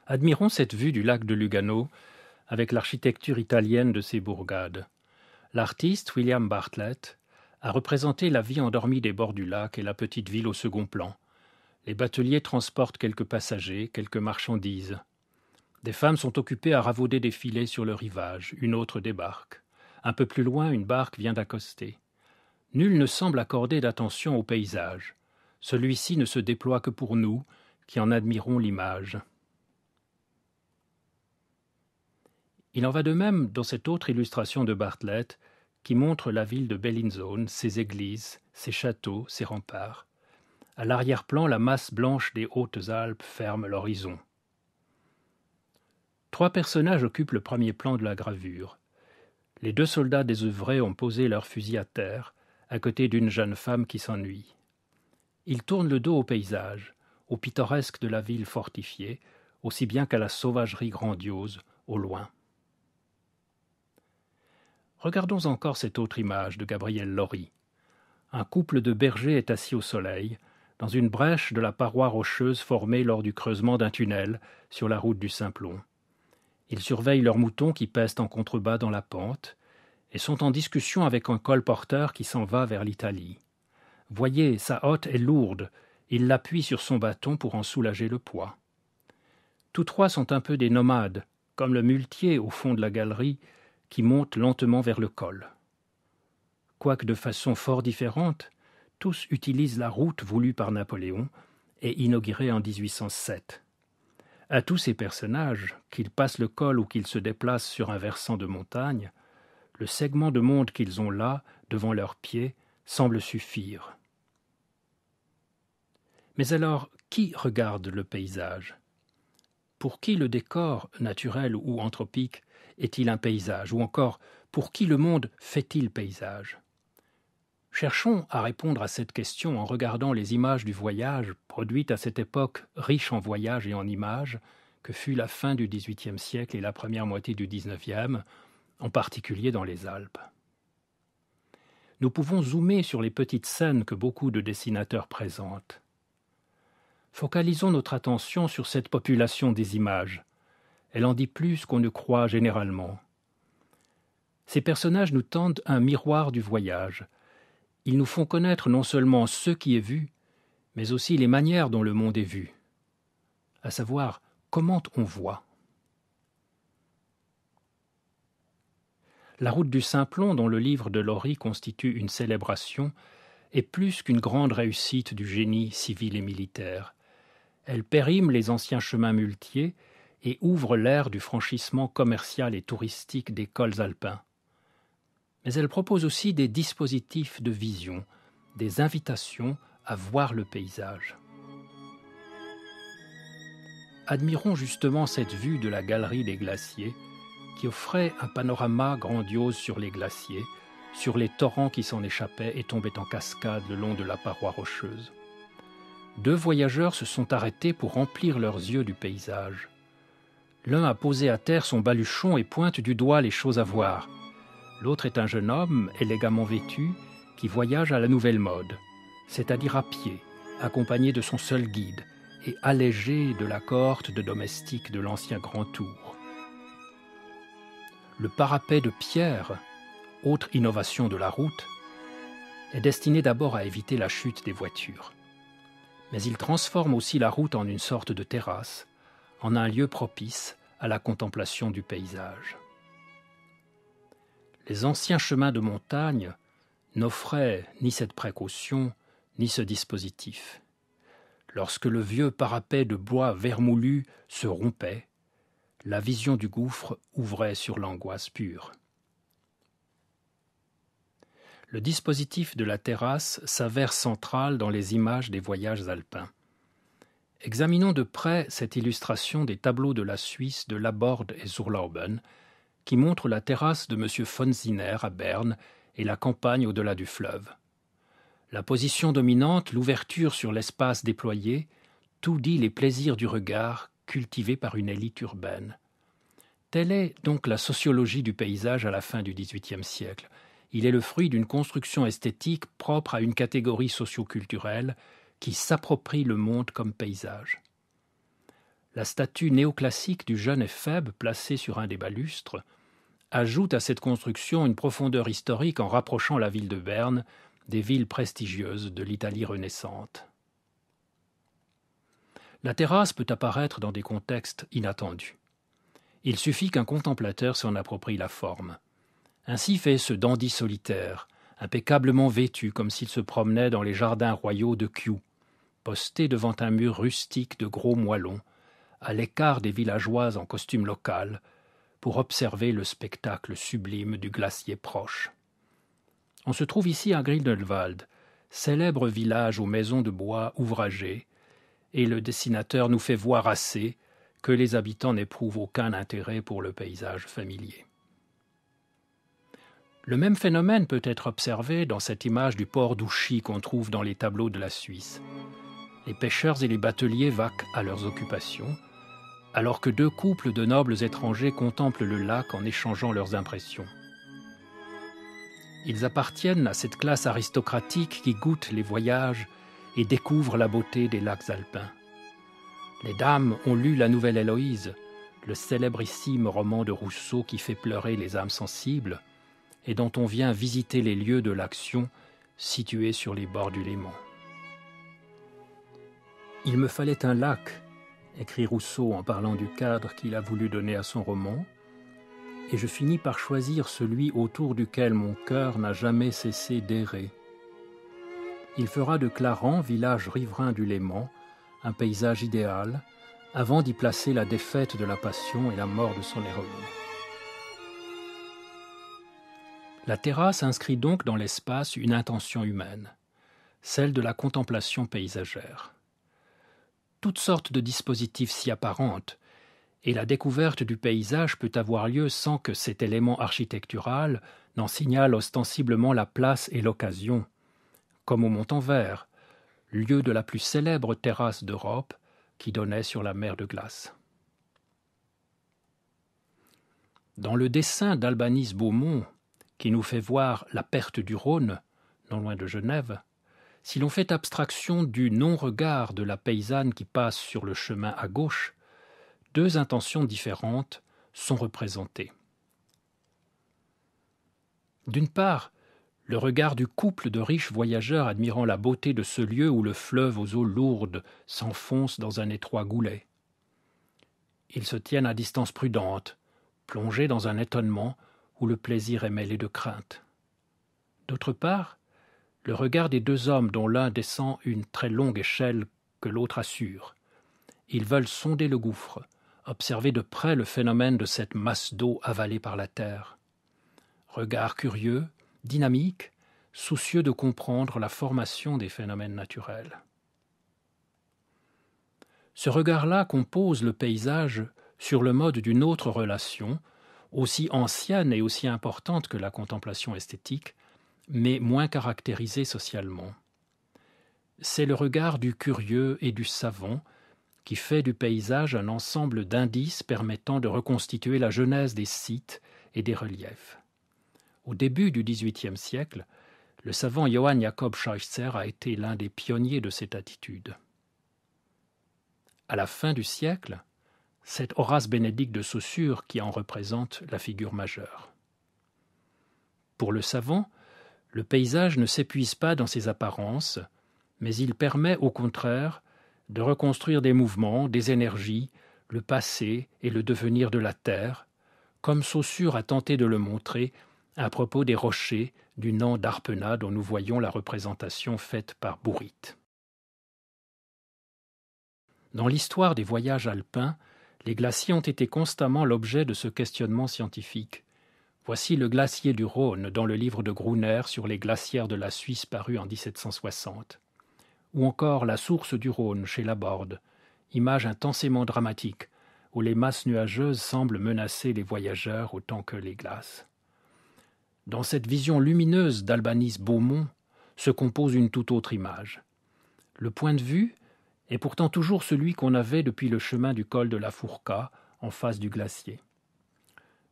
Admirons cette vue du lac de Lugano avec l'architecture italienne de ses bourgades. L'artiste, William Bartlett, a représenté la vie endormie des bords du lac et la petite ville au second plan. Les bateliers transportent quelques passagers, quelques marchandises. Des femmes sont occupées à ravauder des filets sur le rivage, une autre débarque. Un peu plus loin, une barque vient d'accoster. Nul ne semble accorder d'attention au paysage. Celui-ci ne se déploie que pour nous, qui en admirons l'image. Il en va de même dans cette autre illustration de Bartlett, qui montre la ville de Bellinzone, ses églises, ses châteaux, ses remparts. À l'arrière-plan, la masse blanche des Hautes-Alpes ferme l'horizon. 3 personnages occupent le premier plan de la gravure. Les 2 soldats désœuvrés ont posé leurs fusils à terre, à côté d'une jeune femme qui s'ennuie. Ils tournent le dos au paysage, au pittoresque de la ville fortifiée, aussi bien qu'à la sauvagerie grandiose, au loin. Regardons encore cette autre image de Gabriel Lorey. Un couple de bergers est assis au soleil, dans une brèche de la paroi rocheuse formée lors du creusement d'un tunnel sur la route du Simplon. Ils surveillent leurs moutons qui pèsent en contrebas dans la pente et sont en discussion avec un colporteur qui s'en va vers l'Italie. Voyez, sa hotte est lourde, il l'appuie sur son bâton pour en soulager le poids. Tous 3 sont un peu des nomades, comme le muletier au fond de la galerie qui monte lentement vers le col. Quoique de façon fort différente, tous utilisent la route voulue par Napoléon et inaugurée en 1807. À tous ces personnages, qu'ils passent le col ou qu'ils se déplacent sur un versant de montagne, le segment de monde qu'ils ont là, devant leurs pieds, semble suffire. Mais alors, qui regarde le paysage ? Pour qui le décor, naturel ou anthropique, est-il un paysage ? Ou encore, pour qui le monde fait-il paysage ? Cherchons à répondre à cette question en regardant les images du voyage produites à cette époque riche en voyages et en images que fut la fin du XVIIIe siècle et la première moitié du XIXe, en particulier dans les Alpes. Nous pouvons zoomer sur les petites scènes que beaucoup de dessinateurs présentent. Focalisons notre attention sur cette population des images. Elle en dit plus qu'on ne croit généralement. Ces personnages nous tendent un miroir du voyage. Ils nous font connaître non seulement ce qui est vu, mais aussi les manières dont le monde est vu, à savoir comment on voit. La route du Simplon, dont le livre de Lorey constitue une célébration, est plus qu'une grande réussite du génie civil et militaire. Elle périme les anciens chemins muletiers et ouvre l'ère du franchissement commercial et touristique des cols alpins. Mais elle propose aussi des dispositifs de vision, des invitations à voir le paysage. Admirons justement cette vue de la galerie des glaciers qui offrait un panorama grandiose sur les glaciers, sur les torrents qui s'en échappaient et tombaient en cascade le long de la paroi rocheuse. 2 voyageurs se sont arrêtés pour remplir leurs yeux du paysage. L'un a posé à terre son baluchon et pointe du doigt les choses à voir. L'autre est un jeune homme, élégamment vêtu, qui voyage à la nouvelle mode, c'est-à-dire à pied, accompagné de son seul guide et allégé de la cohorte de domestiques de l'ancien Grand Tour. Le parapet de pierre, autre innovation de la route, est destiné d'abord à éviter la chute des voitures. Mais il transforme aussi la route en une sorte de terrasse, en un lieu propice à la contemplation du paysage. Les anciens chemins de montagne n'offraient ni cette précaution, ni ce dispositif. Lorsque le vieux parapet de bois vermoulu se rompait, la vision du gouffre ouvrait sur l'angoisse pure. Le dispositif de la terrasse s'avère central dans les images des voyages alpins. Examinons de près cette illustration des tableaux de la Suisse de Laborde et Zurlauben, qui montre la terrasse de M. von Zinner à Berne et la campagne au-delà du fleuve. La position dominante, l'ouverture sur l'espace déployé, tout dit les plaisirs du regard cultivés par une élite urbaine. Telle est donc la sociologie du paysage à la fin du XVIIIe siècle. Il est le fruit d'une construction esthétique propre à une catégorie socio-culturelle qui s'approprie le monde comme paysage. la statue néoclassique du jeune Éphèbe placée sur un des balustres ajoute à cette construction une profondeur historique en rapprochant la ville de Berne des villes prestigieuses de l'Italie renaissante. La terrasse peut apparaître dans des contextes inattendus. Il suffit qu'un contemplateur s'en approprie la forme. Ainsi fait ce dandy solitaire, impeccablement vêtu comme s'il se promenait dans les jardins royaux de Kew, posté devant un mur rustique de gros moellons, à l'écart des villageois en costume local, pour observer le spectacle sublime du glacier proche. On se trouve ici à Grindelwald, célèbre village aux maisons de bois ouvragées, et le dessinateur nous fait voir assez que les habitants n'éprouvent aucun intérêt pour le paysage familier. Le même phénomène peut être observé dans cette image du port d'Ouchy qu'on trouve dans les tableaux de la Suisse. Les pêcheurs et les bateliers vaquent à leurs occupations, alors que deux couples de nobles étrangers contemplent le lac en échangeant leurs impressions. Ils appartiennent à cette classe aristocratique qui goûte les voyages et découvre la beauté des lacs alpins. Les dames ont lu La Nouvelle Héloïse, le célébrissime roman de Rousseau qui fait pleurer les âmes sensibles et dont on vient visiter les lieux de l'action situés sur les bords du Léman. « Il me fallait un lac », écrit Rousseau en parlant du cadre qu'il a voulu donner à son roman, et je finis par choisir celui autour duquel mon cœur n'a jamais cessé d'errer. Il fera de Clarens, village riverain du Léman, un paysage idéal, avant d'y placer la défaite de la Passion et la mort de son héroïne. La terrasse inscrit donc dans l'espace une intention humaine, celle de la contemplation paysagère. Toutes sortes de dispositifs s'y apparentent, et la découverte du paysage peut avoir lieu sans que cet élément architectural n'en signale ostensiblement la place et l'occasion, comme au Montanvert, lieu de la plus célèbre terrasse d'Europe qui donnait sur la mer de glace. Dans le dessin d'Albanise Beaumont, qui nous fait voir la perte du Rhône, non loin de Genève, si l'on fait abstraction du non-regard de la paysanne qui passe sur le chemin à gauche, deux intentions différentes sont représentées. D'une part, le regard du couple de riches voyageurs admirant la beauté de ce lieu où le fleuve aux eaux lourdes s'enfonce dans un étroit goulet. Ils se tiennent à distance prudente, plongés dans un étonnement où le plaisir est mêlé de crainte. D'autre part, le regard des deux hommes dont l'un descend une très longue échelle que l'autre assure. Ils veulent sonder le gouffre, observer de près le phénomène de cette masse d'eau avalée par la terre. Regard curieux, dynamique, soucieux de comprendre la formation des phénomènes naturels. Ce regard-là compose le paysage sur le mode d'une autre relation, aussi ancienne et aussi importante que la contemplation esthétique, mais moins caractérisée socialement. C'est le regard du curieux et du savant qui fait du paysage un ensemble d'indices permettant de reconstituer la genèse des sites et des reliefs. Au début du XVIIIe siècle, le savant Johann Jakob Scheuchzer a été l'un des pionniers de cette attitude. À la fin du siècle, c'est Horace Bénédict de Saussure qui en représente la figure majeure. Pour le savant, le paysage ne s'épuise pas dans ses apparences, mais il permet au contraire de reconstruire des mouvements, des énergies, le passé et le devenir de la terre, comme Saussure a tenté de le montrer à propos des rochers du Nant d'Arpenat dont nous voyons la représentation faite par Bourrit. Dans l'histoire des voyages alpins, les glaciers ont été constamment l'objet de ce questionnement scientifique. Voici le glacier du Rhône dans le livre de Gruner sur les glaciaires de la Suisse paru en 1760. Ou encore la source du Rhône chez Laborde, image intensément dramatique, où les masses nuageuses semblent menacer les voyageurs autant que les glaces. Dans cette vision lumineuse d'Albanise Beaumont se compose une toute autre image. Le point de vue est pourtant toujours celui qu'on avait depuis le chemin du col de la Fourca, en face du glacier.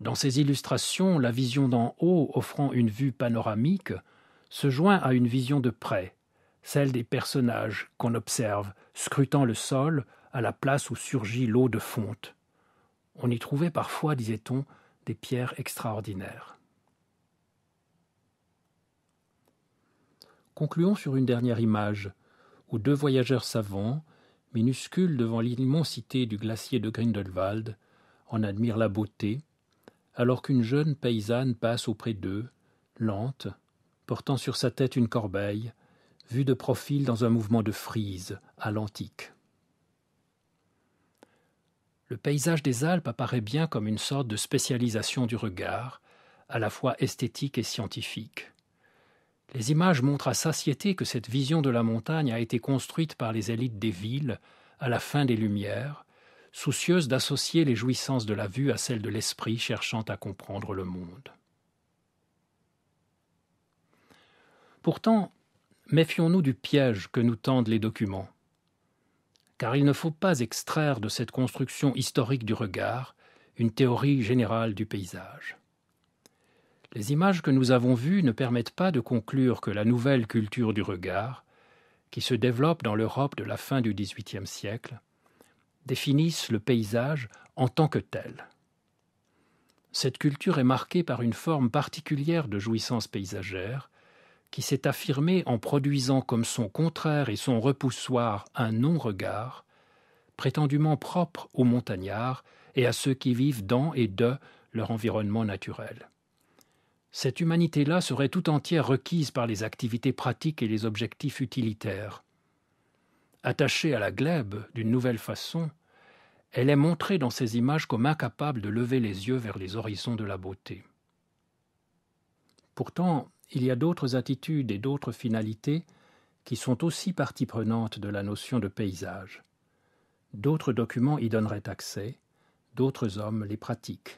Dans ces illustrations, la vision d'en haut offrant une vue panoramique se joint à une vision de près, celle des personnages qu'on observe, scrutant le sol à la place où surgit l'eau de fonte. On y trouvait parfois, disait-on, des pierres extraordinaires. Concluons sur une dernière image, où deux voyageurs savants, minuscules devant l'immensité du glacier de Grindelwald, en admirent la beauté, alors qu'une jeune paysanne passe auprès d'eux, lente, portant sur sa tête une corbeille, vue de profil dans un mouvement de frise à l'antique. Le paysage des Alpes apparaît bien comme une sorte de spécialisation du regard, à la fois esthétique et scientifique. Les images montrent à satiété que cette vision de la montagne a été construite par les élites des villes à la fin des Lumières, soucieuses d'associer les jouissances de la vue à celles de l'esprit cherchant à comprendre le monde. Pourtant, méfions-nous du piège que nous tendent les documents, car il ne faut pas extraire de cette construction historique du regard une théorie générale du paysage. Les images que nous avons vues ne permettent pas de conclure que la nouvelle culture du regard, qui se développe dans l'Europe de la fin du XVIIIe siècle, définisse le paysage en tant que tel. Cette culture est marquée par une forme particulière de jouissance paysagère qui s'est affirmée en produisant comme son contraire et son repoussoir un non-regard, prétendument propre aux montagnards et à ceux qui vivent dans et de leur environnement naturel. Cette humanité-là serait tout entière requise par les activités pratiques et les objectifs utilitaires. Attachée à la glèbe d'une nouvelle façon, elle est montrée dans ces images comme incapable de lever les yeux vers les horizons de la beauté. Pourtant, il y a d'autres attitudes et d'autres finalités qui sont aussi partie prenante de la notion de paysage. D'autres documents y donneraient accès, d'autres hommes les pratiquent.